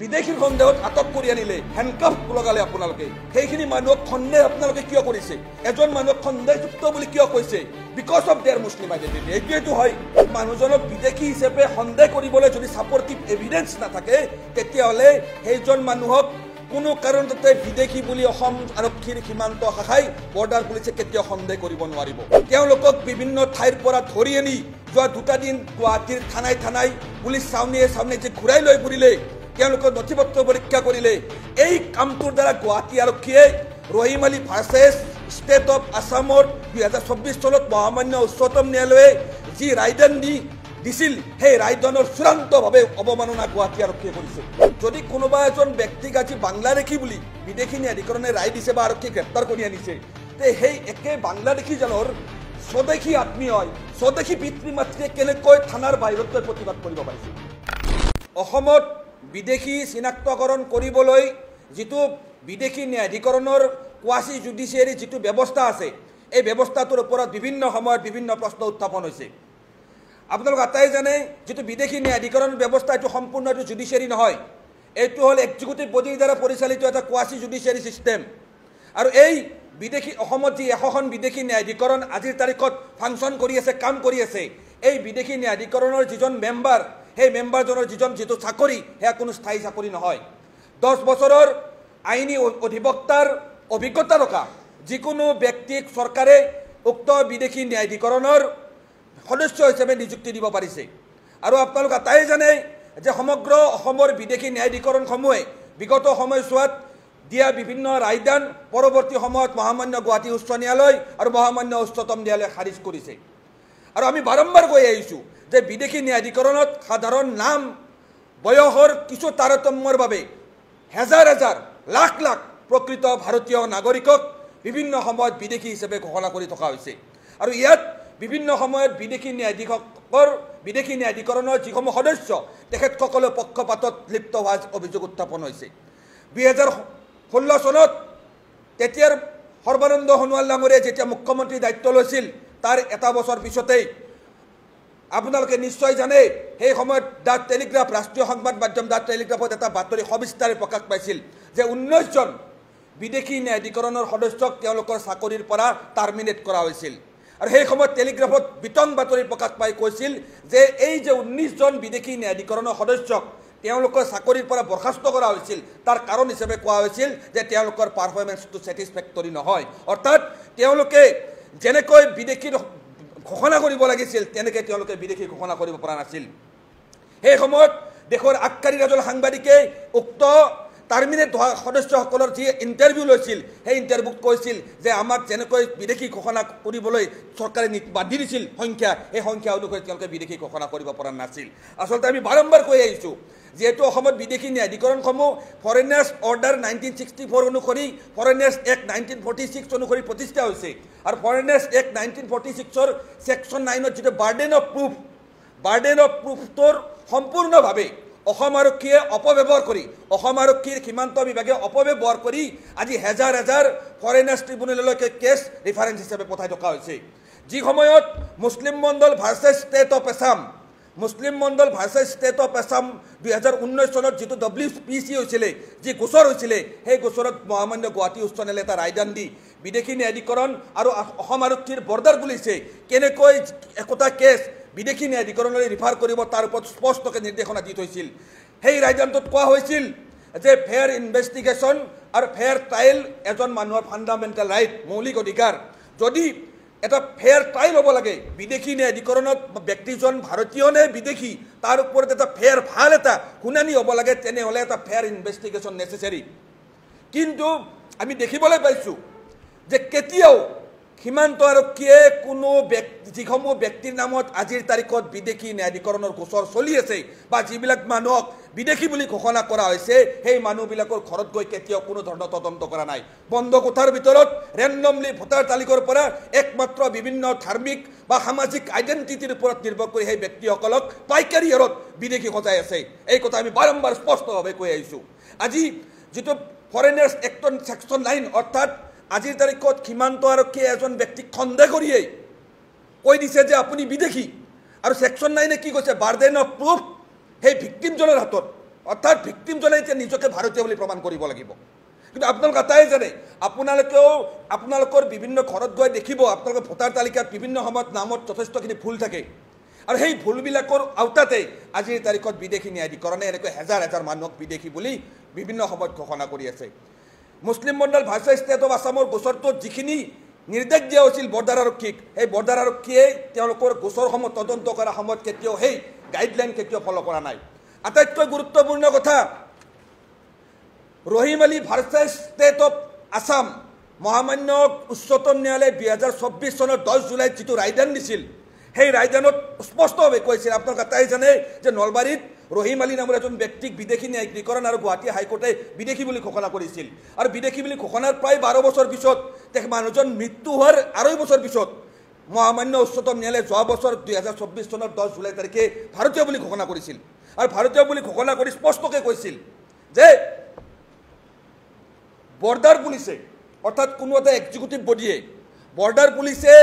বিদেশীৰ সন্দেহত আটক কৰি আনিলে হেণ্ডকাফ লগালে আপোনালোকে সেইখিনি মানুহক সন্দেহ আপোনালোকে কিয় কৰিছে এজন মানুহক সন্দেহযুক্ত বুলি কিয় কৈছে because of their Muslim identity এইটো হয় মানুহজনক বিদেশী হিচাপে সন্দেহ কৰিবলৈ যদি সাপোৰ্টিভ এভিডেন্স নাথাকে তেতিয়াহ'লে সেইজন মানুহক কোনো কাৰণতে বিদেশী বুলি অসম আৰক্ষীৰ সীমান্ত শাখাই বৰ্ডাৰ পুলিচে কেতিয়াও সন্দেহ কৰিব নোৱাৰিব তেওঁলোকক বিভিন্ন ঠাইৰ পৰা ধৰি আনি যোৱা দুটা দিন গুৱাহাটীৰ থানাই পুলিচ চাউনিয়ে যে ঘূৰাই লৈ ফুৰিলে তেওঁলোকৰ নথিপত্ৰ পৰীক্ষা কৰিলে এই কামটোৰ দ্বাৰা গুৱাহাটী আৰক্ষীয়ে Rahim Ali versus state of আছামৰ 2024 চনত মহামান্য উচ্চতম ন্যায়ালয়ে যি ৰায়দান দিছিল সেই ৰায়দানৰ চূড়ান্তভাৱে অৱমাননা গুৱাহাটী আৰক্ষীয়ে কৰিছে যদি কোনোবা এজন ব্যক্তিক আজি বাংলাদেশী বুলি বিদেশী ন্যায়াধিকৰণে ৰায় দিছে বা আৰক্ষী গ্ৰেপ্তাৰ কৰি আনিছে তে সেই একে বাংলাদেশীজনৰ স্বদেশী আত্মীয় হয় স্বদেশী পিতৃ মাতৃয়ে কেনেকৈ থানাৰ বাহিৰত প্ৰতিবাদ কৰিব পাৰিছে অসমত বিদেশী চিনাক্তকৰণ কৰিবলৈ যিটো বিদেশী ন্যায়াধিকৰণৰ কোৱাসি জুডিচিয়াৰী যিটো ব্যৱস্থা আছে এই ব্যৱস্থাটোৰ ওপৰত বিভিন্ন সময়ত বিভিন্ন প্ৰশ্ন উত্থাপন হৈছে আপোনালোক আটাই জানে যেটো বিদেশী ন্যায়াধিকৰণ ব্যৱস্থা এটো সম্পূৰ্ণ এটো জুডিচিয়াৰী নহয় এটো হল এক্সিকিউটিভ বডিৰ দ্বাৰা পৰিচালিত এটা কোৱাসি জুডিচিয়াৰী সিস্টেম আৰু এই বিদেশী অসমত যি এখন বিদেশী ন্যায়াধিকৰণ আজিৰ তাৰিখত ফাংচন কৰি আছে কাম কৰি আছে এই বিদেশী ন্যায়াধিকৰণৰ যিজন মেম্বাৰ সেই মেম্বাৰজনৰ যিটো চাকৰি হেয়া কোনো স্থায়ী চাকৰি নহয় 10 বছৰৰ আইনী অধিবক্তাৰ অভিজ্ঞতা ৰখা যিকোনো ব্যক্তিক চৰকাৰে উক্ত বিদেশী ন্যায়াধিকৰণৰ সদস্য হিচাপে নিযুক্তি দিব পাৰিছে আৰু আপোনালোক আটাই জানে যে সমগ্ৰ অসমৰ বিদেশী ন্যায়াধিকৰণসমূহে বিগত সময়ছোৱাত দিয়া বিভিন্ন ৰায়দান পৰৱৰ্তী সময়ত মহামান্য গুৱাহাটী উচ্চ ন্যায়ালয় আৰু মহামান্য উচ্চতম ন্যায়ালয়ে খাৰিজ কৰিছে আৰু আমি বাৰম্বাৰ কৈ আহিছো যে বিদেশী ন্যায়াধিকৰণত সাধাৰণ নাম বয়সৰ কিছু তাৰতম্যৰ বাবে হাজাৰ লাখ প্ৰকৃত ভাৰতীয় নাগৰিকক বিভিন্ন সময়ত বিদেশী হিচাপে ঘোষণা কৰি থকা হৈছে আৰু ইয়াত বিভিন্ন সময়ত বিদেশী ন্যায়াধিকৰণৰ যিসমূহ সদস্য তেখেতসকলে পক্ষপাতত লিপ্ত হোৱাৰ অভিযোগ উত্থাপন হৈছে 2016 চনত তেতিয়াৰ সৰ্বানন্দ সোণোৱাল ডাঙৰীয়াই যেতিয়া মুখ্যমন্ত্ৰী দায়িত্ব লৈছিল তাৰ এটা বছৰ পিছতেই আপোনালোকে নিশ্চয় জানে সেই সময়ত দা টেলিগ্ৰাফ ৰাষ্ট্ৰীয় সংবাদ মাধ্যম দা টেলিগ্ৰাফত এটা বাতৰি সবিস্তাৰে প্ৰকাশ পাইছিল যে 19 জন বিদেশী ন্যায়াধিকৰণৰ সদস্যক তেওঁলোকৰ চাকৰিৰ পৰা টাৰ্মিনেট কৰা হৈছিল আৰু সেই সময়ত টেলিগ্ৰাফত বিতং বাতৰি প্ৰকাশ পাই কৈছিল যে এই যে 19 জন বিদেশী ন্যায়াধিকৰণৰ সদস্যক তেওঁলোকৰ চাকৰিৰ পৰা বৰখাস্ত কৰা হৈছিল তাৰ কাৰণ হিচাপে কোৱা হৈছিল যে তেওঁলোকৰ পাৰফৰ্মেন্সটো স্যাটিসফ্যাক্টৰি নহয় অৰ্থাৎ তেওঁলোকে যেনেকৈ বিদেশীৰ ঘোষণা কৰিব লাগিছিল তেনেকৈ তেওঁলোকে বিদেশী ঘোষণা কৰিব পৰা নাছিল সেই সময়ত দেশৰ আগকাৰী ৰাজল সাংবাদিকে উক্ত টাৰ্মিনেট হোৱা সদস্যসকলৰ যি ইণ্টাৰভিউ লৈছিল সেই ইণ্টাৰভিউত কৈছিল যে আমাক যেনেকৈ বিদেশী ঘোষণা কৰিবলৈ চৰকাৰে বান্ধি দিছিল সংখ্যা এই সংখ্যা অনুসৰি তেওঁলোকে বিদেশী ঘোষণা কৰিব পৰা নাছিল আচলতে আমি বাৰম্বাৰ কৈ আহিছোঁ যেহেতু অসমত বিদেশী ন্যায়াধিকৰণসমূহ ফৰেনাৰ্ছ অৰ্ডাৰ 1964 অনুসৰি ফৰেনাৰ্ছ এক্ট 1946 অনুসৰি প্ৰতিষ্ঠা হৈছে আৰু ফৰেনাৰ্ছ এক্ট 1946 ৰ সেকশন 9 ত যেটো বাৰ্ডেন অফ প্ৰুফৰ সম্পূৰ্ণভাৱে অসম আৰক্ষীয়ে অপব্যৱহাৰ কৰি অসম আৰক্ষীৰ সীমান্ত বিভাগে অপব্যৱহাৰ কৰি আজি হাজাৰ ফৰেনাৰ্ছ ট্ৰিবিউনেললৈকে কেছ ৰেফাৰেন্স হিচাপে পঠাই থকা হৈছে যি সময়ত মুছলিম মণ্ডল ভাৰ্চেছ ষ্টেট অফ আছাম 2019 চনত যেটো WPC হৈছিলে যি গোচৰ হৈছিলে সেই গোচৰত মহামান্য গুৱাহাটী উচ্চ ন্যায়ালয়ে এটা ৰায়দান দি বিদেশী ন্যায়াধিকৰণ আৰু অসম আৰক্ষীৰ বৰ্ডাৰ পুলিচে কেনেকৈ একোটা কেছ বিদেশী ন্যায়াধিকৰণলৈ ৰিফাৰ কৰিব তাৰ ওপৰত স্পষ্টকৈ নিৰ্দেশনা দি থৈছিল সেই ৰায়দানটোত কোৱা হৈছিল যে ফেয়াৰ ইনভেষ্টিগেশ্যন আৰু ফেয়াৰ ট্ৰায়েল এজন মানুহৰ ফাণ্ডামেণ্টেল ৰাইট মৌলিক অধিকাৰ যদি এটা ফেয়াৰ ট্ৰায়েল হ'ব লাগে বিদেশী ন্যায়াধিকৰণত ব্যক্তিজন ভাৰতীয় নে বিদেশী তাৰ ওপৰত এটা ফেয়াৰ ভাল এটা শুনানি হ'ব লাগে তেনেহ'লে এটা ফেয়াৰ ইনভেষ্টিগেশ্যন নেচেচাৰী কিন্তু আমি দেখিবলৈ পাইছোঁ যে কেতিয়াও সীমান্ত আৰক্ষীয়ে কোনো যিসমূহ ব্যক্তিৰ নামত আজিৰ তাৰিখত বিদেশী ন্যায়াধিকৰণৰ গোচৰ চলি আছে বা যিবিলাক মানুহক বিদেশী বুলি ঘোষণা কৰা হৈছে সেই মানুহবিলাকৰ ঘৰত গৈ কেতিয়াও কোনো ধৰণৰ তদন্ত কৰা নাই বন্ধ কোঠাৰ ভিতৰত ৰেণ্ডমলি ভোটাৰ তালিকাৰ পৰা একমাত্ৰ বিভিন্ন ধাৰ্মিক বা সামাজিক আইডেণ্টিটিৰ ওপৰত নিৰ্ভৰ কৰি সেই ব্যক্তিসকলক পাইকাৰী হাৰত বিদেশী সজাই আছে এই কথা আমি বাৰম্বাৰ স্পষ্টভাৱে কৈ আহিছোঁ আজি যেটো ফৰেনাৰ্ছ এক্টৰ সেকশন 9 অৰ্থাৎ আজিৰ তাৰিখত সীমান্ত আৰক্ষীয়ে এজন ব্যক্তিক সন্দেহ কৰিয়েই কৈ দিছে যে আপুনি বিদেশী আৰু সেকশন 9 কি কৈছে বাৰ্ডেন অফ প্ৰুফ সেই ভিক্টিমজনৰ হাতত অৰ্থাৎ ভিক্টিমজনে এতিয়া নিজকে ভাৰতীয় বুলি প্ৰমাণ কৰিব লাগিব কিন্তু আপোনালোক এটাই জানে আপোনালোকেও আপোনালোকৰ বিভিন্ন ঘৰত গৈ দেখিব আপোনালোকৰ ভোটাৰ তালিকাত বিভিন্ন সময়ত নামত যথেষ্টখিনি ভুল থাকে আৰু সেই ভুলবিলাকৰ আওতাতে আজিৰ তাৰিখত বিদেশী ন্যায়াধিকৰণে এনেকৈ হেজাৰ হেজাৰ মানুহক বিদেশী বুলি বিভিন্ন সময়ত ঘোষণা কৰি আছে মুছলিম মণ্ডল ভাৰ্চেছ ষ্টেট অফ আছামৰ গোচৰটোত যিখিনি নিৰ্দেশ দিয়া হৈছিল বৰ্ডাৰ আৰক্ষীক সেই বৰ্ডাৰ আৰক্ষীয়ে তেওঁলোকৰ গোচৰসমূহ তদন্ত কৰাৰ সময়ত কেতিয়াও সেই গাইডলাইন কেতিয়াও ফ'ল' কৰা নাই আটাইতকৈ গুৰুত্বপূৰ্ণ কথা Rahim Ali versus state of Assam মহামান্য উচ্চতম ন্যায়ালয়ে 2024 চনৰ 10 জুলাইত যিটো ৰায়দান দিছিল সেই ৰায়দানত স্পষ্টভাৱে কৈছিল আপোনালোকে এটাই জানে যে নলবাৰীত ৰহিম আলী নামৰ এজন ব্যক্তিক বিদেশী ন্যায়াধিকৰণ আৰু গুৱাহাটী হাইকোৰ্টে বিদেশী বুলি ঘোষণা কৰিছিল আৰু বিদেশী বুলি ঘোষণাৰ প্ৰায় 12 বছৰ পিছত মানুহজন মৃত্যু হোৱাৰ 2.5 বছৰ পিছত মহামান্য উচ্চতম ন্যায়ালয়ে যোৱা বছৰ 2024 চনৰ 10 জুলাই তাৰিখে ভাৰতীয় বুলি ঘোষণা কৰিছিল আৰু ভাৰতীয় বুলি ঘোষণা কৰি স্পষ্টকৈ কৈছিল যে বৰ্ডাৰ পুলিচে অৰ্থাৎ কোনো এটা এক্সিকিউটিভ বডিয়ে বৰ্ডাৰ পুলিচে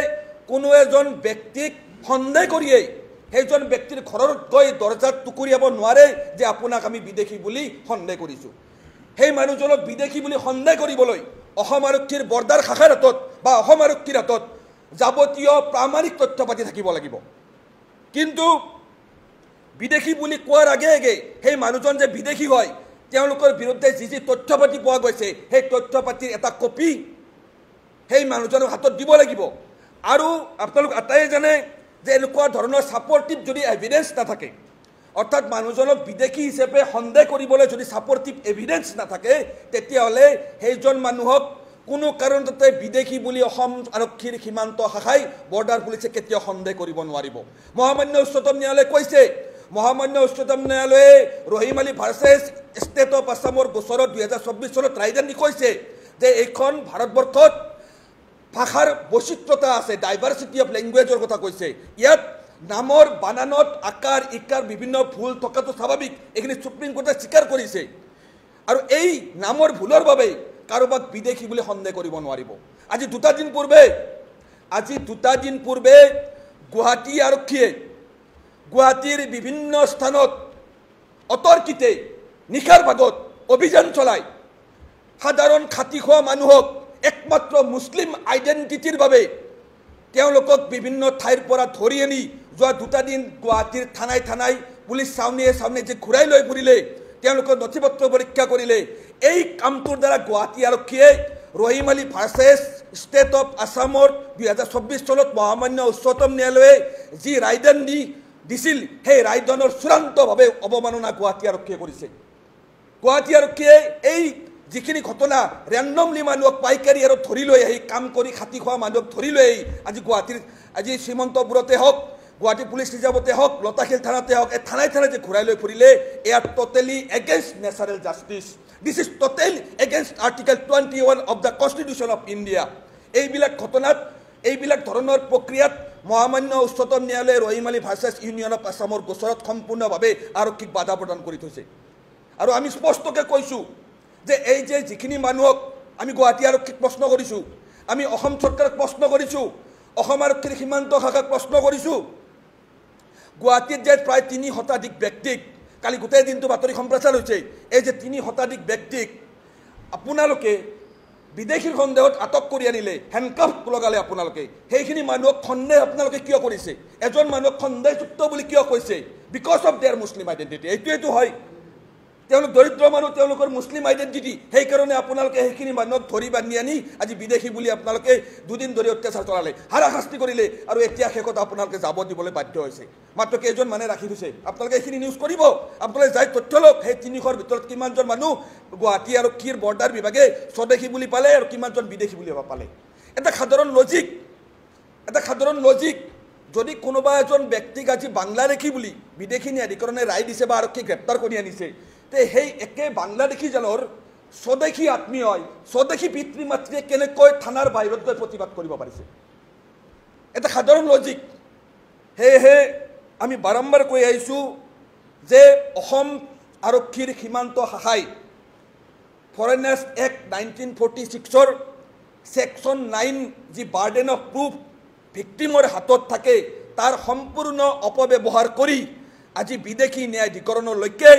কোনো এজন ব্যক্তিক সন্দেহ কৰিয়েই সেইজন ব্যক্তিৰ ঘৰত গৈ দৰ্জাত টুকুৰিয়াব নোৱাৰে যে আপোনাক আমি বিদেশী বুলি সন্দেহ কৰিছোঁ সেই মানুহজনক বিদেশী বুলি সন্দেহ কৰিবলৈ অসম আৰক্ষীৰ বৰ্ডাৰ শাখাৰ হাতত বা অসম আৰক্ষীৰ হাতত যাৱতীয় প্ৰামাণিক তথ্য পাতি থাকিব লাগিব কিন্তু বিদেশী বুলি কোৱাৰ আগে আগে সেই মানুহজন যে বিদেশী হয় তেওঁলোকৰ বিৰুদ্ধে যি যি তথ্য পাতি পোৱা গৈছে সেই তথ্য পাতিৰ এটা কপি সেই মানুহজনৰ হাতত দিব লাগিব আৰু আপোনালোক এটাই জানে যে এনেকুৱা ধৰণৰ ছাপৰ্টিভ যদি এভিডেন্স নাথাকে অৰ্থাৎ মানুহজনক বিদেশী হিচাপে সন্দেহ কৰিবলৈ যদি ছাপৰ্টিভ এভিডেন্স নাথাকে তেতিয়াহ'লে সেইজন মানুহক কোনো কাৰণতে বিদেশী বুলি অসম আৰক্ষীৰ সীমান্ত শাখাই বৰ্ডাৰ পুলিচে কেতিয়াও সন্দেহ কৰিব নোৱাৰিব মহামান্য উচ্চতম ন্যায়ালয়ে কৈছে মহামান্য উচ্চতম ন্যায়ালয়ে Rahim Ali versus state of আছামৰ গোচৰত 2024 চনত ৰায়দান দি কৈছে যে এইখন ভাৰতবৰ্ষত ভাষাৰ বৈচিত্ৰতা আছে ডাইভাৰ্চিটি অফ লেংগুৱেজৰ কথা কৈছে ইয়াত নামৰ বানানত আকাৰ ইকাৰ বিভিন্ন ভুল থকাটো স্বাভাৱিক এইখিনি সুপ্ৰিম কোৰ্টে স্বীকাৰ কৰিছে আৰু এই নামৰ ভুলৰ বাবে কাৰোবাক বিদেশী বুলি সন্দেহ কৰিব নোৱাৰিব আজি দুটা দিন পূৰ্বে গুৱাহাটী আৰক্ষীয়ে গুৱাহাটীৰ বিভিন্ন স্থানত অতৰ্কিতে নিশাৰ ভাগত অভিযান চলাই সাধাৰণ খাতি খোৱা মানুহক একমাত্ৰ মুছলিম আইডেণ্টিটিৰ বাবে তেওঁলোকক বিভিন্ন ঠাইৰ পৰা ধৰি আনি যোৱা দুটা দিন গুৱাহাটীৰ থানাই পুলিচ চাউনিয়ে যে ঘূৰাই লৈ ফুৰিলে তেওঁলোকৰ নথিপত্ৰ পৰীক্ষা কৰিলে এই কামটোৰ দ্বাৰা গুৱাহাটী আৰক্ষীয়ে Rahim Ali versus state of আছামৰ 2024 চনত মহামান্য উচ্চতম ন্যায়ালয়ে যি ৰায়দান দিছিল সেই ৰায়দানৰ চূড়ান্তভাৱে অৱমাননা গুৱাহাটী আৰক্ষীয়ে কৰিছে গুৱাহাটী আৰক্ষীয়ে এই যিখিনি ঘটনা ৰেণ্ডমলি মানুহক পাইকাৰী আৰু ধৰি লৈ আহি কাম কৰি খাতি খোৱা মানুহক ধৰি লৈ আহি আজি শ্ৰীমন্তপুৰতে হওক গুৱাহাটী পুলিচ ৰিজাৰ্ভতে হওক লতাশিল থানাতে হওক এই থানাই যে ঘূৰাই লৈ ফুৰিলে এয়া totally against natural justice this is total against article 21 of the constitution of India এইবিলাক ঘটনাত এইবিলাক ধৰণৰ প্ৰক্ৰিয়াত মহামান্য উচ্চতম ন্যায়ালয়ে Rahim Ali versus union of আছামৰ গোচৰত সম্পূৰ্ণভাৱে আৰক্ষীক বাধা প্ৰদান কৰি থৈছে আৰু আমি স্পষ্টকৈ কৈছোঁ যে এই যে যিখিনি মানুহক আমি গুৱাহাটী আৰক্ষীক প্ৰশ্ন কৰিছোঁ আমি অসম চৰকাৰক প্ৰশ্ন কৰিছোঁ অসম আৰক্ষীৰ সীমান্ত শাখাক প্ৰশ্ন কৰিছোঁ গুৱাহাটীত যে প্ৰায় 3 শতাধিক ব্যক্তিক কালি গোটেই দিনটো বাতৰি সম্প্ৰচাৰ হৈছে এই যে 3 শতাধিক ব্যক্তিক আপোনালোকে বিদেশীৰ সন্দেহত আটক কৰি আনিলে হেণ্ডকাফ লগালে আপোনালোকে সেইখিনি মানুহক সন্দেহ আপোনালোকে কিয় কৰিছে এজন মানুহক সন্দেহযুক্ত বুলি কিয় কৈছে because of their Muslim identity এইটোৱেতো হয় তেওঁলোক দৰিদ্ৰ মানুহ তেওঁলোকৰ মুছলিম আইডেণ্টিটি সেইকাৰণে আপোনালোকে সেইখিনি মানুহক ধৰি বান্ধি আনি আজি বিদেশী বুলি আপোনালোকে দুদিন ধৰি অত্যাচাৰ চলালে হাৰাশাস্তি কৰিলে আৰু এতিয়া শেষত আপোনালোকে যাব দিবলৈ বাধ্য হৈছে মাত্ৰ কেইজন মানে ৰাখি থৈছে আপোনালোকে এইখিনি নিউজ কৰিব আপোনালোকে যাই তথ্য লওক সেই 300ৰ ভিতৰত কিমানজন মানুহ গুৱাহাটী আৰক্ষীৰ বৰ্ডাৰ বিভাগে স্বদেশী বুলি পালে আৰু কিমানজন বিদেশী বুলি পালে এটা সাধাৰণ লজিক যদি কোনোবা এজন ব্যক্তিক আজি বাংলাদেশী বুলি বিদেশী ন্যায়াধিকৰণে ৰায় দিছে বা আৰক্ষী গ্ৰেপ্তাৰ কৰি আনিছে তে সেই একে বাংলাদেশীজনৰ স্বদেশী আত্মীয় স্বদেশী পিতৃ মাতৃয়ে কেনেকৈ থানাৰ বাহিৰত গৈ প্ৰতিবাদ কৰিব পাৰিছে এটা সাধাৰণ লজিক সেয়েহে আমি বাৰম্বাৰ কৈ আহিছোঁ যে অসম আৰক্ষীৰ সীমান্ত শাখাই ফৰেনাৰ্ছ এক্ট 1946ৰ ছেকশ্যন 9 যি বাৰ্ডেন অফ প্ৰুফ ভিক্টিমৰ হাতত থাকে তাৰ সম্পূৰ্ণ অপব্যৱহাৰ কৰি আজি বিদেশী ন্যায়াধিকৰণলৈকে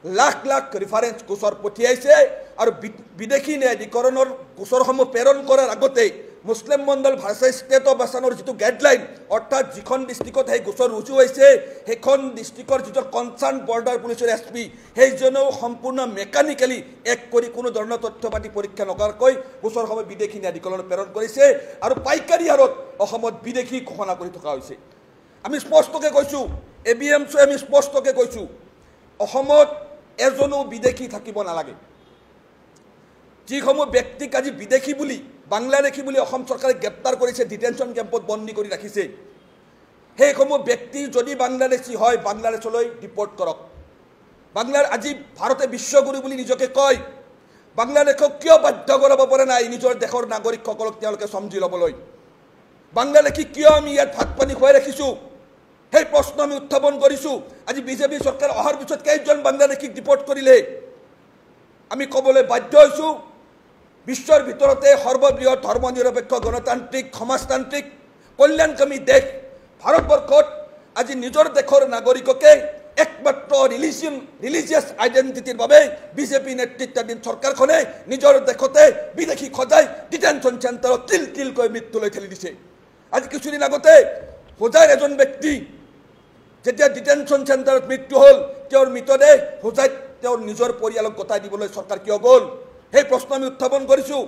লাখ লাখ ৰেফাৰেন্স গোচৰ পঠিয়াইছে আৰু বিদেশী ন্যায়াধিকৰণৰ গোচৰসমূহ প্ৰেৰণ কৰাৰ আগতে মুছলিম মণ্ডল ভাৰ্চেছ ষ্টেট অফ আছামৰ যিটো গাইডলাইন অৰ্থাৎ যিখন ডিষ্ট্ৰিক্টত সেই গোচৰ ৰুজু হৈছে সেইখন ডিষ্ট্ৰিক্টৰ যিটো কনচাৰ্ণ বৰ্ডাৰ পুলিচৰ SP সেইজনেও সম্পূৰ্ণ মেকানিকেলি এক কৰি কোনো ধৰণৰ তথ্য পাতি পৰীক্ষা নকৰাকৈ গোচৰসমূহ বিদেশী ন্যায়াধিকৰণত প্ৰেৰণ কৰিছে আৰু পাইকাৰী হাৰত অসমত বিদেশী ঘোষণা কৰি থকা হৈছে আমি স্পষ্টকৈ কৈছোঁ ABMC আমি স্পষ্টকৈ কৈছোঁ অসমত এজনো বিদেশী থাকিব নালাগে যিসমূহ ব্যক্তিক আজি বিদেশী বুলি বাংলাদেশী বুলি অসম চৰকাৰে গ্ৰেপ্তাৰ কৰিছে ডিটেনশ্যন কেম্পত বন্দী কৰি ৰাখিছে সেইসমূহ ব্যক্তি যদি বাংলাদেশী হয় বাংলাদেশলৈ ডিপৰ্ট কৰক বাংলাৰ আজি ভাৰতে বিশ্বগুৰু বুলি নিজকে কয় বাংলাদেশক কিয় বাধ্য কৰাব পৰা নাই নিজৰ দেশৰ নাগৰিকসকলক তেওঁলোকে সমজি ল'বলৈ বাংলাদেশী কিয় আমি ইয়াত ভাত পানী খুৱাই ৰাখিছোঁ সেই প্ৰশ্ন আমি উত্থাপন কৰিছোঁ আজি বিজেপি চৰকাৰ অহাৰ পিছত কেইজন বাংলাদেশীক ডিপৰ্ট কৰিলে আমি ক'বলৈ বাধ্য হৈছোঁ বিশ্বৰ ভিতৰতে সৰ্ববৃহৎ ধৰ্মনিৰপেক্ষ গণতান্ত্ৰিক সমাজতান্ত্ৰিক কল্যাণকামী দেশ ভাৰতবৰ্ষত আজি নিজৰ দেশৰ নাগৰিককে একমাত্ৰ ৰিলিজিয়াছ আইডেণ্টিটিৰ বাবে বিজেপি নেতৃত্বাধীন চৰকাৰখনে নিজৰ দেশতে বিদেশী সজাই ডিটেনশ্যন চেণ্টাৰত তিল তিলকৈ মৃত্যুলৈ ঠেলি দিছে আজি কিছুদিন আগতে হোজাইৰ এজন ব্যক্তি যেতিয়া ডিটেনশ্যন চেণ্টাৰত মৃত্যু হ'ল তেওঁৰ মৃতদেহ হোজাইত তেওঁৰ নিজৰ পৰিয়ালক গতাই দিবলৈ চৰকাৰ কিয় গ'ল সেই প্ৰশ্ন আমি উত্থাপন কৰিছোঁ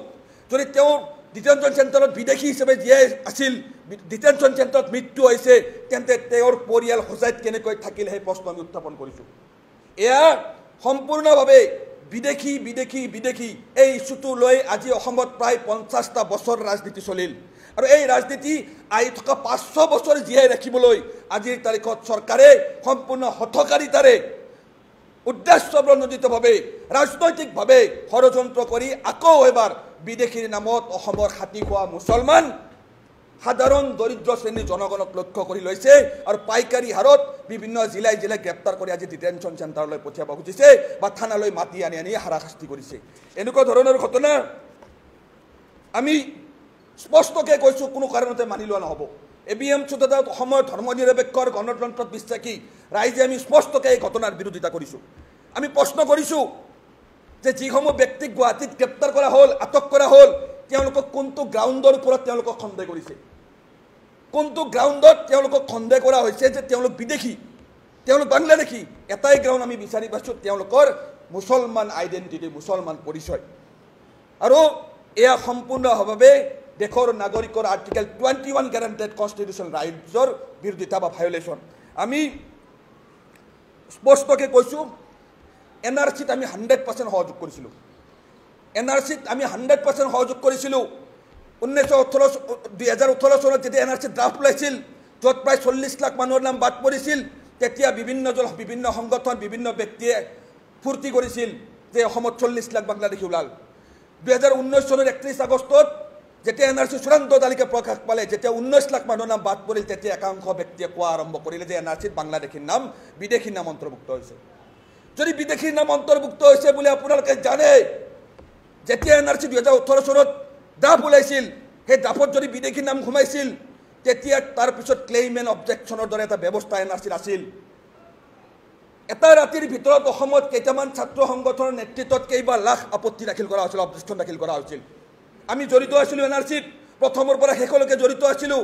যদি তেওঁ ডিটেনশ্যন চেণ্টাৰত বিদেশী হিচাপে জীয়াই আছিল ডিটেনশ্যন চেণ্টাৰত মৃত্যু হৈছে তেন্তে তেওঁৰ পৰিয়াল হোজাইত কেনেকৈ থাকিল সেই প্ৰশ্ন আমি উত্থাপন কৰিছোঁ এয়া সম্পূৰ্ণভাৱে বিদেশী বিদেশী বিদেশী এই ইছ্যুটো লৈ আজি অসমত প্ৰায় 50টা বছৰ ৰাজনীতি চলিল আৰু এই ৰাজনীতি আহি থকা 500 বছৰ জীয়াই ৰাখিবলৈ আজিৰ তাৰিখত চৰকাৰে সম্পূৰ্ণ হঠকাৰিতাৰে উদ্দেশ্যপ্ৰণোদিতভাৱে ৰাজনৈতিকভাৱে ষড়যন্ত্ৰ কৰি আকৌ এবাৰ বিদেশীৰ নামত অসমৰ খাটি খোৱা মুছলমান সাধাৰণ দৰিদ্ৰ শ্ৰেণীৰ জনগণক লক্ষ্য কৰি লৈছে আৰু পাইকাৰী হাৰত বিভিন্ন জিলাই জিলাই গ্ৰেপ্তাৰ কৰি আজি ডিটেনশ্যন চেণ্টাৰলৈ পঠিয়াব খুজিছে বা থানালৈ মাতি আনি আনি হাৰাশাস্তি কৰিছে এনেকুৱা ধৰণৰ ঘটনা আমি স্পষ্টকৈ কৈছোঁ কোনো কাৰণতে মানি লোৱা নহ'ব ABMC অসমৰ ধৰ্মনিৰপেক্ষৰ গণতন্ত্ৰত বিশ্বাসী ৰাইজে আমি স্পষ্টকৈ এই ঘটনাৰ বিৰোধিতা কৰিছোঁ আমি প্ৰশ্ন কৰিছোঁ যে যিসমূহ ব্যক্তিক গুৱাহাটীত গ্ৰেপ্তাৰ কৰা হ'ল আটক কৰা হ'ল তেওঁলোকক কোনটো গ্ৰাউণ্ডৰ ওপৰত তেওঁলোকক সন্দেহ কৰিছে কোনটো গ্ৰাউণ্ডত তেওঁলোকক সন্দেহ কৰা হৈছে যে তেওঁলোক বিদেশী তেওঁলোক বাংলাদেশী এটাই গ্ৰাউণ্ড আমি বিচাৰি পাইছোঁ তেওঁলোকৰ মুছলমান আইডেণ্টিটি মুছলমান পৰিচয় আৰু এয়া সম্পূৰ্ণভাৱে দেশৰ নাগৰিকৰ আৰ্টিকেল 21 গ্যাৰাণ্টেড কনষ্টিটিউশ্যন ৰাইটছৰ বিৰোধিতা বা ভায়োলেশ্যন আমি স্পষ্টকৈ কৈছোঁ NRCত আমি 100% সহযোগ কৰিছিলোঁ NRCত আমি 100% সহযোগ কৰিছিলোঁ 2018 চনত যেতিয়া NRC ড্ৰাফ্ট ওলাইছিল য'ত প্ৰায় 40 লাখ মানুহৰ নাম বাদ পৰিছিল তেতিয়া বিভিন্ন সংগঠন বিভিন্ন ব্যক্তিয়ে ফূৰ্তি কৰিছিল যে অসমত 40 লাখ বাংলাদেশী ওলাল 2019 চনৰ 31 আগষ্টত যেতিয়া NRC চূড়ান্ত তালিকা প্ৰকাশ পালে যেতিয়া 19 লাখ মানুহৰ নাম বাদ পৰিল তেতিয়া একাংশ ব্যক্তিয়ে কোৱা আৰম্ভ কৰিলে যে NRCত বাংলাদেশীৰ নাম বিদেশীৰ নাম অন্তৰ্ভুক্ত হৈছে যদি বিদেশীৰ নাম অন্তৰ্ভুক্ত হৈছে বুলি আপোনালোকে জানে যেতিয়া NRC 2018 চনত ড্ৰাফ্ট ওলাইছিল সেই ড্ৰাফ্টত যদি বিদেশীৰ নাম সোমাইছিল তেতিয়া তাৰ পিছত ক্লেইম এণ্ড অবজেকশ্যনৰ দৰে এটা ব্যৱস্থা NRCত আছিল এটা ৰাতিৰ ভিতৰত অসমত কেইটামান ছাত্ৰ সংগঠনৰ নেতৃত্বত কেইবা লাখ আপত্তি দাখিল কৰা হৈছিল অবজেকশ্যন দাখিল কৰা হৈছিল আমি জড়িত আছিলোঁ NRCত প্ৰথমৰ পৰা শেষলৈকে জড়িত আছিলোঁ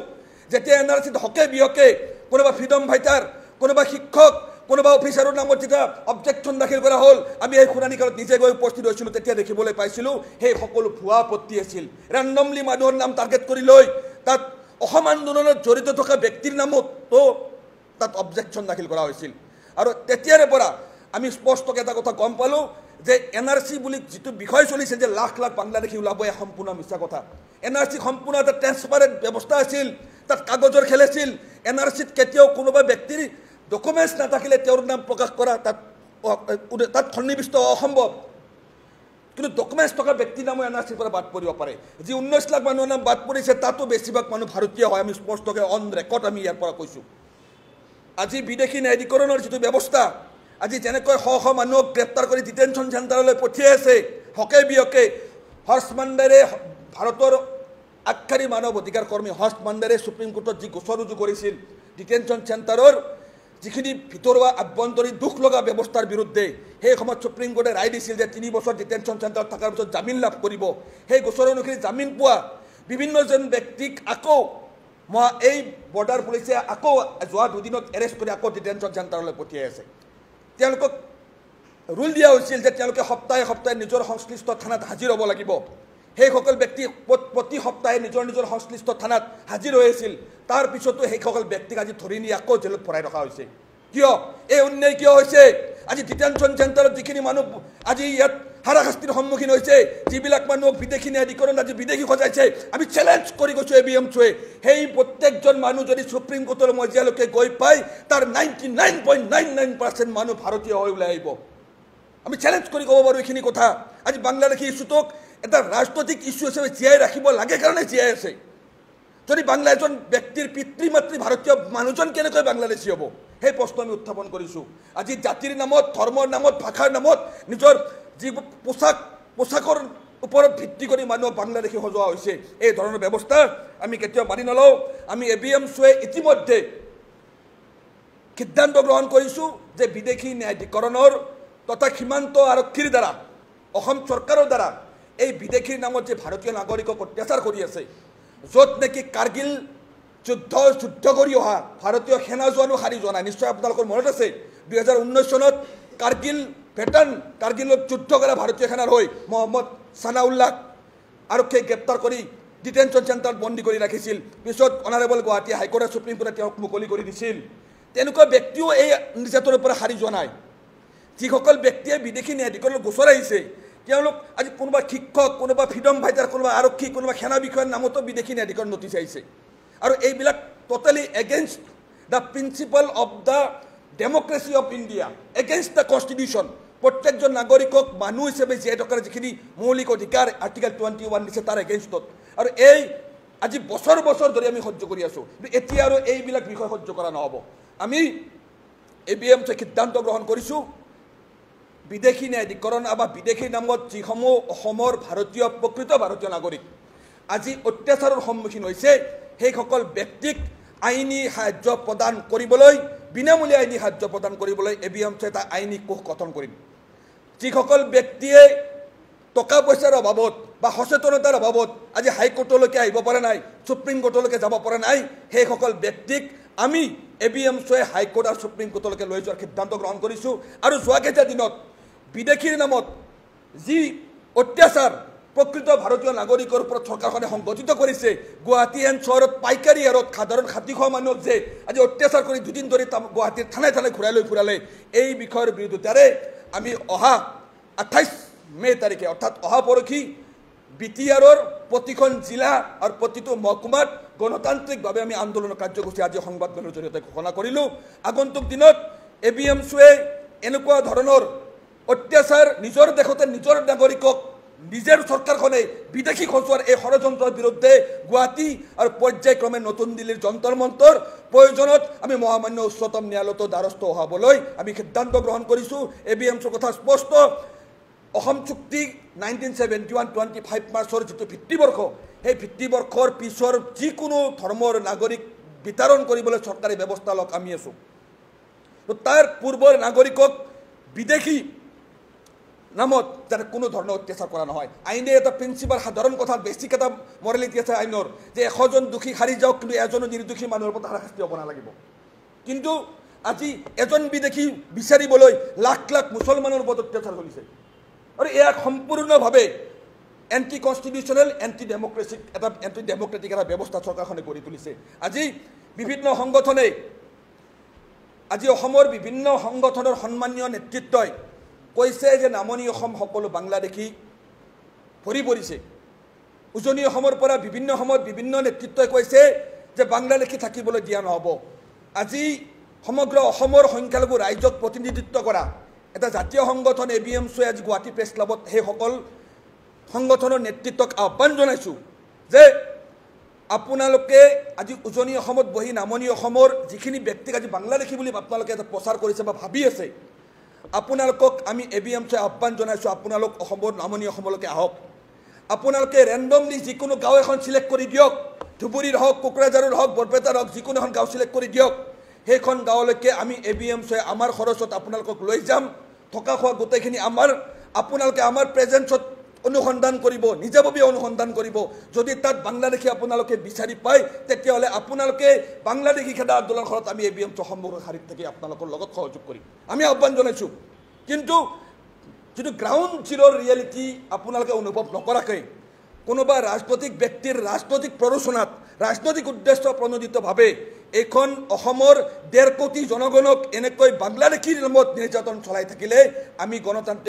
যেতিয়া NRCত হকে বিহকে কোনোবা ফ্ৰীডম ফাইটাৰ কোনোবা শিক্ষক কোনোবা অফিচাৰৰ নামত যেতিয়া অবজেকশ্যন দাখিল কৰা হ'ল আমি এই শুনানিকালত নিজে গৈ উপস্থিত হৈছিলোঁ তেতিয়া দেখিবলৈ পাইছিলোঁ সেই সকলো ভুৱা আপত্তি আছিল ৰেণ্ডমলি মানুহৰ নাম টাৰ্গেট কৰি লৈ তাত অসম আন্দোলনত জড়িত থকা ব্যক্তিৰ নামতো তাত অবজেকশ্যন দাখিল কৰা হৈছিল আৰু তেতিয়াৰে পৰা আমি স্পষ্টকৈ এটা কথা গম পালোঁ যে NRC বুলি যিটো বিষয় চলিছে যে লাখ লাখ বাংলাদেশী ওলাব এয়া সম্পূৰ্ণ মিছা কথা NRC সম্পূৰ্ণ এটা ট্ৰেন্সপাৰেণ্ট ব্যৱস্থা আছিল তাত কাগজৰ খেল আছিল NRCত কেতিয়াও কোনোবা ব্যক্তিৰ ডকুমেণ্টছ নাথাকিলে তেওঁৰ নাম প্ৰকাশ কৰা তাত সন্নিৱিষ্ট অসম্ভৱ কিন্তু ডকুমেণ্টছ থকা ব্যক্তিৰ নামো NRCৰ পৰা বাদ পৰিব পাৰে যি 19 লাখ মানুহৰ নাম বাদ পৰিছে তাতো বেছিভাগ মানুহ ভাৰতীয় হয় আমি স্পষ্টকৈ অন ৰেকৰ্ড আমি ইয়াৰ পৰা কৈছোঁ আজি বিদেশী ন্যায়াধিকৰণৰ যিটো ব্যৱস্থা আজি যেনেকৈ শ মানুহক গ্ৰেপ্তাৰ কৰি ডিটেনশ্যন চেণ্টাৰলৈ পঠিয়াই আছে হকে বিহকে হৰ্ষ মাণ্ডাৰে ভাৰতৰ আগশাৰী মানৱ অধিকাৰ কৰ্মী হৰ্ষ মাণ্ডাৰে সুপ্ৰিম কোৰ্টত যি গোচৰ ৰুজু কৰিছিল ডিটেনশ্যন চেণ্টাৰৰ যিখিনি ভিতৰুৱা আভ্যন্তৰীণ দুখ লগা ব্যৱস্থাৰ বিৰুদ্ধে সেই সময়ত সুপ্ৰিম কোৰ্টে ৰায় দিছিল যে 3 বছৰ ডিটেনশ্যন চেণ্টাৰত থকাৰ পিছত জামিন লাভ কৰিব। সেই গোচৰ অনুসৰি জামিন পোৱা বিভিন্নজন ব্যক্তিক আকৌ এই বৰ্ডাৰ পুলিচে আকৌ যোৱা 2 দিনত এৰেষ্ট কৰি আকৌ ডিটেনশ্যন চেণ্টাৰলৈ পঠিয়াই আছে। তেওঁলোকক ৰুল দিয়া হৈছিল যে তেওঁলোকে সপ্তাহে সপ্তাহে নিজৰ সংশ্লিষ্ট থানাত হাজিৰ হ'ব লাগিব। সেইসকল ব্যক্তি প্ৰতি সপ্তাহে নিজৰ নিজৰ সংশ্লিষ্ট থানাত হাজিৰ হৈ আছিল। তাৰ পিছতো সেইসকল ব্যক্তিক আজি ধৰি নি আকৌ জেলত ভৰাই ৰখা হৈছে। কিয় এই অন্যায় কিয় হৈছে? আজি ডিটেনশ্যন চেণ্টাৰত যিখিনি মানুহ আজি ইয়াত হাৰাশাস্তিৰ সন্মুখীন হৈছে, যিবিলাক মানুহক বিদেশী ন্যায়াধিকৰণ আজি বিদেশী সজাইছে, আমি চেলেঞ্জ কৰি গৈছোঁ ABMCয়ে সেই প্ৰত্যেকজন মানুহ যদি সুপ্ৰিম কোৰ্টৰ মজিয়ালৈকে গৈ পায় তাৰ 99.99% মানুহ ভাৰতীয় হৈ ওলাই আহিব। আমি চেলেঞ্জ কৰি ক'ব পাৰোঁ এইখিনি কথা। আজি বাংলাদেশী ইছ্যুটোক এটা ৰাজনৈতিক ইছ্যু হিচাপে জীয়াই ৰাখিব লাগে কাৰণে জীয়াই আছে। যদি বাংলা এজন ব্যক্তিৰ পিতৃ মাতৃ ভাৰতীয় মানুহজন কেনেকৈ বাংলাদেশী হ'ব সেই প্ৰশ্ন আমি উত্থাপন কৰিছোঁ। আজি জাতিৰ নামত, ধৰ্মৰ নামত, ভাষাৰ নামত নিজৰ যি পোচাকৰ ওপৰত ভিত্তি কৰি মানুহক বাংলাদেশী সজোৱা হৈছে। এই ধৰণৰ ব্যৱস্থা আমি কেতিয়াও মানি নলওঁ। আমি ABMCয়ে ইতিমধ্যে সিদ্ধান্ত গ্ৰহণ কৰিছোঁ যে বিদেশী ন্যায়াধিকৰণৰ তথা সীমান্ত আৰক্ষীৰ দ্বাৰা, অসম চৰকাৰৰ দ্বাৰা এই বিদেশীৰ নামত যে ভাৰতীয় নাগৰিকক অত্যাচাৰ কৰি আছে, য'ত নেকি কাৰ্গিল যুদ্ধ কৰি অহা ভাৰতীয় সেনা জোৱানো সাৰি যোৱা নাই। নিশ্চয় আপোনালোকৰ মনত আছে 2019 চনত কাৰ্গিলত যুদ্ধ কৰা ভাৰতীয় সেনাৰ হৈ মহম্মদ ছানাউল্লাহ আৰক্ষীয়ে গ্ৰেপ্তাৰ কৰি ডিটেনশ্যন চেণ্টাৰত বন্দী কৰি ৰাখিছিল। পিছত অনাৰেবল গুৱাহাটী হাইকোৰ্টে সুপ্ৰিম কোৰ্টে তেওঁক মুকলি কৰি দিছিল। তেনেকুৱা ব্যক্তিও এই নিৰ্যাতনৰ পৰা সাৰি যোৱা নাই। যিসকল ব্যক্তিয়ে বিদেশী ন্যায়াধিকৰণৰ গোচৰ আহিছে তেওঁলোক আজি কোনোবা শিক্ষক, কোনোবা ফ্ৰীডম ফাইটাৰ, কোনোবা আৰক্ষী, কোনোবা সেনা বিষয়াৰ নামতো বিদেশী ন্যায়াধিকৰণ নটিচ আহিছে। আৰু এইবিলাক totally against the principle of the democracy of India, against the constitution. প্ৰত্যেকজন নাগৰিকক মানুহ হিচাপে জীয়াই থকাৰ যিখিনি মৌলিক অধিকাৰ আৰ্টিকেল 21 দিছে তাৰ এগেইনষ্টত। আৰু এই আজি বছৰ বছৰ ধৰি আমি সহ্য কৰি আছোঁ। এতিয়া আৰু এইবিলাক বিষয় সহ্য কৰা নহ'ব। আমি ABMCয়ে সিদ্ধান্ত গ্ৰহণ কৰিছোঁ বিদেশী ন্যায়াধিকৰণ বা বিদেশীৰ নামত যিসমূহ অসমৰ ভাৰতীয় প্ৰকৃত ভাৰতীয় নাগৰিক আজি অত্যাচাৰৰ সন্মুখীন হৈছে সেইসকল ব্যক্তিক আইনী সাহায্য প্ৰদান কৰিবলৈ, বিনামূলীয়া আইনী সাহায্য প্ৰদান কৰিবলৈ ABMCয়ে এটা আইনী কোষ গঠন কৰিম। যিসকল ব্যক্তিয়ে টকা পইচাৰ অভাৱত বা সচেতনতাৰ অভাৱত আজি হাইকোৰ্টলৈকে আহিব পৰা নাই, সুপ্ৰিম কোৰ্টলৈকে যাব পৰা নাই, সেইসকল ব্যক্তিক আমি ABMCয়ে হাইকোৰ্ট আৰু সুপ্ৰিম কোৰ্টলৈকে লৈ যোৱাৰ সিদ্ধান্ত গ্ৰহণ কৰিছোঁ। আৰু যোৱাকেইটা দিনত বিদেশীৰ নামত যি অত্যাচাৰ প্ৰকৃত ভাৰতীয় নাগৰিকৰ ওপৰত চৰকাৰখনে সংগঠিত কৰিছে, গুৱাহাটী এন চহৰত পাইকাৰী হাৰত সাধাৰণ 60 মানুহক যে আজি অত্যাচাৰ কৰি 2 দিন ধৰি গুৱাহাটীৰ থানাই থানাই ঘূৰাই লৈ ফুৰালে, এই বিষয়ৰ বিৰুদ্ধে আমি অহা 28 মে তাৰিখে অৰ্থাৎ অহা পৰহি BTRৰ প্ৰতিখন জিলা আৰু প্ৰতিটো মহকুমাত গণতান্ত্ৰিকভাৱে আমি আন্দোলনৰ কাৰ্যসূচী আজি সংবাদমেলৰ জৰিয়তে ঘোষণা কৰিলোঁ। আগন্তুক দিনত ABMCয়ে এনেকুৱা ধৰণৰ অত্যাচাৰ নিজৰ দেশতে নিজৰ নাগৰিকক নিজৰ চৰকাৰখনে বিদেশী সজোৱাৰ এই ষড়যন্ত্ৰৰ বিৰুদ্ধে গুৱাহাটী আৰু পৰ্যায়ক্ৰমে নতুন দিল্লীৰ যন্তৰ মন্তৰ প্ৰয়োজনত আমি মহামান্য উচ্চতম ন্যায়ালয়তো দ্বাৰস্থ হোৱাবলৈ আমি সিদ্ধান্ত গ্ৰহণ কৰিছোঁ। ABMCৰ কথা স্পষ্ট। অসম চুক্তি 1971 25 মাৰ্চৰ যিটো ভিত্তিবৰ্ষ, সেই ভিত্তিবৰ্ষৰ পিছৰ যিকোনো ধৰ্মৰ নাগৰিক বিতৰণ কৰিবলৈ চৰকাৰী ব্যৱস্থা লওক আমি আছোঁ। তো তাৰ পূৰ্বৰ নাগৰিকক বিদেশী নামত যাতে কোনো ধৰণৰ অত্যাচাৰ কৰা নহয়। আইনে এটা প্ৰিন্সিপাল সাধাৰণ কথা বেছিক এটা মৰেলিটি আছে আইনৰ যে 100 জন দোষী সাৰি যাওক কিন্তু এজনো নিৰ্দোষী মানুহৰ ওপৰত হাৰাশাস্তি হ'ব নালাগিব। কিন্তু আজি এজন বিদেশী বিচাৰিবলৈ লাখ লাখ মুছলমানৰ ওপৰত অত্যাচাৰ চলিছে। আৰু এয়া সম্পূৰ্ণভাৱে এণ্টি কনষ্টিটিউচনেল, এণ্টি ডেমক্ৰেটিক এটা ব্যৱস্থা চৰকাৰখনে কৰি তুলিছে। আজি বিভিন্ন সংগঠনে, আজি অসমৰ বিভিন্ন সংগঠনৰ সন্মানীয় নেতৃত্বই কৈছে যে নামনি অসম সকলো বাংলাদেশী ভৰি পৰিছে। উজনি অসমৰ পৰা বিভিন্ন সময়ত বিভিন্ন নেতৃত্বই কৈছে যে বাংলাদেশী থাকিবলৈ দিয়া নহ'ব। আজি সমগ্ৰ অসমৰ সংখ্যালঘু ৰাইজক প্ৰতিনিধিত্ব কৰা এটা জাতীয় সংগঠন ABMCয়ে আজি গুৱাহাটী প্ৰেছ ক্লাবত সেইসকল সংগঠনৰ নেতৃত্বক আহ্বান জনাইছোঁ যে আপোনালোকে আজি উজনি অসমত বহি নামনি অসমৰ যিখিনি ব্যক্তিক আজি বাংলাদেশী বুলি আপোনালোকে এটা প্ৰচাৰ কৰিছে বা ভাবি আছে, আপোনালোকক আমি ABMCয়ে আহ্বান জনাইছোঁ আপোনালোক অসমৰ নামনি অসমলৈকে আহক। আপোনালোকে ৰেণ্ডমলি যিকোনো গাঁও এখন চিলেক্ট কৰি দিয়ক, ধুবুৰীৰ হওক, কোকৰাঝাৰৰ হওক, বৰপেটাৰ হওক, যিকোনো এখন গাঁও চিলেক্ট কৰি দিয়ক। সেইখন গাঁৱলৈকে আমি ABMCয়ে আমাৰ খৰচত আপোনালোকক লৈ যাম থকা খোৱা গোটেইখিনি আপোনালোকে আমাৰ প্ৰেজেন্সত অনুসন্ধান কৰিব নিজাববীয়া অনুসন্ধান কৰিব যদি তাত বাংলাদেশী আপোনালোকে বিচাৰি পায় তেতিয়াহ'লে আপোনালোকে বাংলাদেশী খেদা আন্দোলনখনত আমি ABMC সন্মুখৰ শাৰীত থাকি আপোনালোকৰ লগত সহযোগ কৰিম আমি আহ্বান জনাইছোঁ কিন্তু যিটো গ্ৰাউণ্ড জিৰ'ৰ ৰিয়েলিটি আপোনালোকে অনুভৱ নকৰাকৈ কোনোবা ৰাজনৈতিক ব্যক্তিৰ ৰাজনৈতিক প্ৰৰোচনাত ৰাজনৈতিক উদ্দেশ্য প্ৰণোদিতভাৱে এইখন অসমৰ 1.5 কোটি জনগণক এনেকৈ বাংলাদেশীৰ নামত নিৰ্যাতন চলাই থাকিলে আমি গণতান্ত্ৰিক